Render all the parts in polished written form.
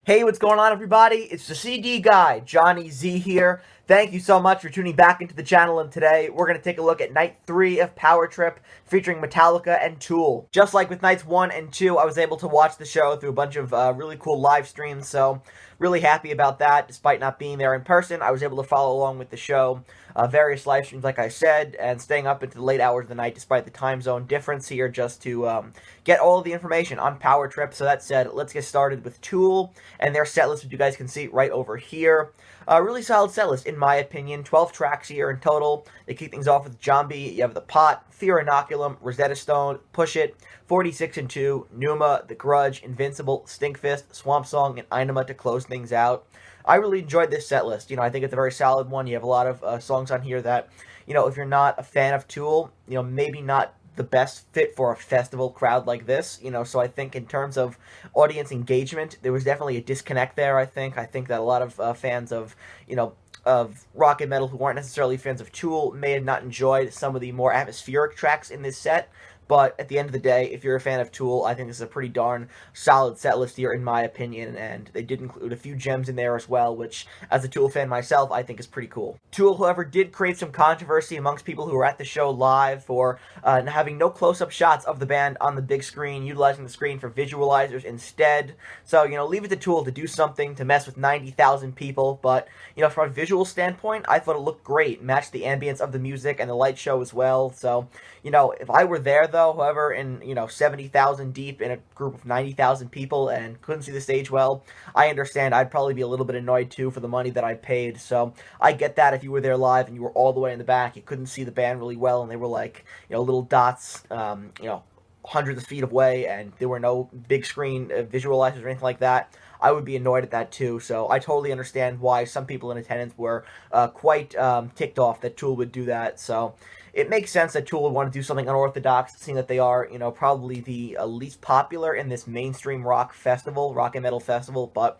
Hey, what's going on, everybody? It's the CD guy, Johnny Z here. Thank you so much for tuning back into the channel, and today we're going to take a look at Night 3 of Power Trip featuring Metallica and Tool. Just like with Nights 1 and 2, I was able to watch the show through a bunch of really cool live streams, so really happy about that. Despite not being there in person, I was able to follow along with the show. Various live streams, like I said, and staying up into the late hours of the night despite the time zone difference here just to get all of the information on Power Trip. So that said, let's get started with Tool and their set list, which you guys can see right over here. Really solid set list, in my opinion. 12 tracks here in total. They kick things off with Zombie. You have The Pot, Fear Inoculum, Rosetta Stone, Push It, 46 and 2, Pneuma, The Grudge, Invincible, Stinkfist, Swamp Song, and Inema to close things out. I really enjoyed this set list. I think it's a very solid one. You have a lot of songs on here that, if you're not a fan of Tool, maybe not the best fit for a festival crowd like this, so I think in terms of audience engagement, there was definitely a disconnect there, I think that a lot of fans of, of rock and metal who aren't necessarily fans of Tool may have not enjoyed some of the more atmospheric tracks in this set. But at the end of the day, if you're a fan of Tool, I think this is a pretty darn solid set list here, in my opinion. And they did include a few gems in there as well, which, as a Tool fan myself, I think is pretty cool. Tool, however, did create some controversy amongst people who were at the show live for having no close-up shots of the band on the big screen, utilizing the screen for visualizers instead. So, leave it to Tool to do something to mess with 90,000 people. But, from a visual standpoint, I thought it looked great. Matched the ambience of the music and the light show as well. So, if I were there, though, however, in 70,000 deep in a group of 90,000 people and couldn't see the stage well, I understand I'd probably be a little bit annoyed too for the money that I paid. So I get that if you were there live and you were all the way in the back, you couldn't see the band really well, and they were like little dots, hundreds of feet away, and there were no big screen visualizers or anything like that. I would be annoyed at that too. So I totally understand why some people in attendance were quite ticked off that Tool would do that. So it makes sense that Tool would want to do something unorthodox, seeing that they are, probably the least popular in this mainstream rock and metal festival. But,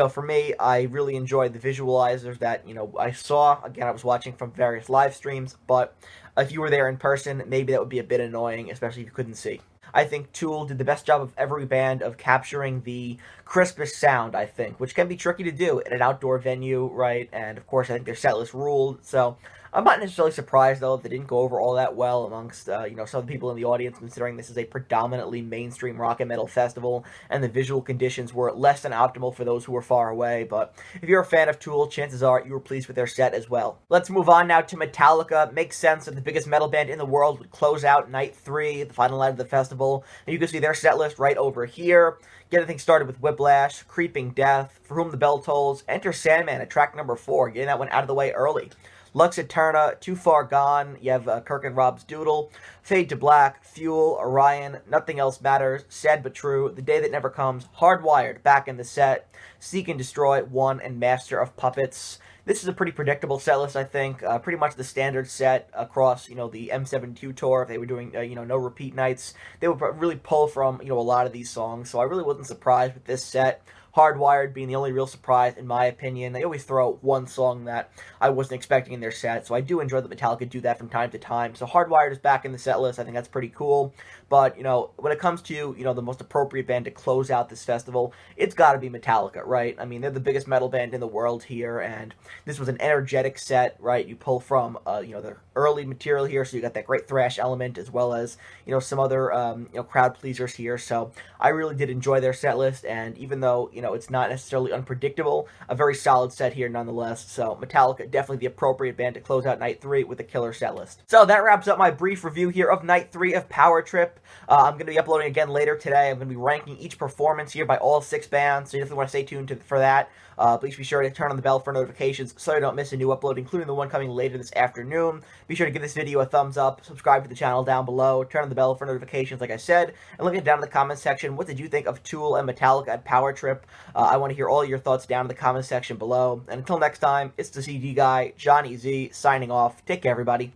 for me, I really enjoyed the visualizers that, I saw. Again, I was watching from various live streams, but if you were there in person, maybe that would be a bit annoying, especially if you couldn't see. I think Tool did the best job of every band of capturing the crispest sound, I think, which can be tricky to do in an outdoor venue, right? And, of course, I think their setlist ruled, so I'm not necessarily surprised, though, if they didn't go over all that well amongst, some of the people in the audience, considering this is a predominantly mainstream rock and metal festival, and the visual conditions were less than optimal for those who were far away. But if you're a fan of Tool, chances are you were pleased with their set as well. Let's move on now to Metallica. Makes sense that the biggest metal band in the world would close out Night 3, the final night of the festival, and you can see their set list right over here. Get things started with Whiplash, Creeping Death, For Whom the Bell Tolls, Enter Sandman at track number 4, getting that one out of the way early. Lux Eterna, Too Far Gone, you have Kirk and Rob's Doodle, Fade to Black, Fuel, Orion, Nothing Else Matters, Sad But True, The Day That Never Comes, Hardwired, back in the set, Seek and Destroy, One, and Master of Puppets. This is a pretty predictable set list, I think. Pretty much the standard set across, the M72 tour. If they were doing, no repeat nights, they would really pull from, a lot of these songs. So I really wasn't surprised with this set. Hardwired being the only real surprise, in my opinion. They always throw out one song that I wasn't expecting in their set, so I do enjoy that Metallica do that from time to time. So Hardwired is back in the set list. I think that's pretty cool. But, when it comes to, the most appropriate band to close out this festival, it's got to be Metallica, right? I mean, they're the biggest metal band in the world here, and this was an energetic set, right? You pull from, the early material here, so you got that great thrash element, as well as, some other, crowd pleasers here. So I really did enjoy their set list, and even though, it's not necessarily unpredictable, a very solid set here nonetheless. So Metallica, definitely the appropriate band to close out Night 3 with a killer set list. So that wraps up my brief review here of Night 3 of Power Trip. I'm going to be uploading again later today. I'm going to be ranking each performance here by all 6 bands, so you definitely want to stay tuned for that. Please be sure to turn on the bell for notifications so you don't miss a new upload, including the one coming later this afternoon. Be sure to give this video a thumbs up, subscribe to the channel down below, turn on the bell for notifications like I said, and look it down in the comment section. What did you think of Tool and Metallica at Power Trip? I want to hear all your thoughts down in the comment section below. And until next time, it's the CD guy, Johnny Z, signing off. Take care, everybody.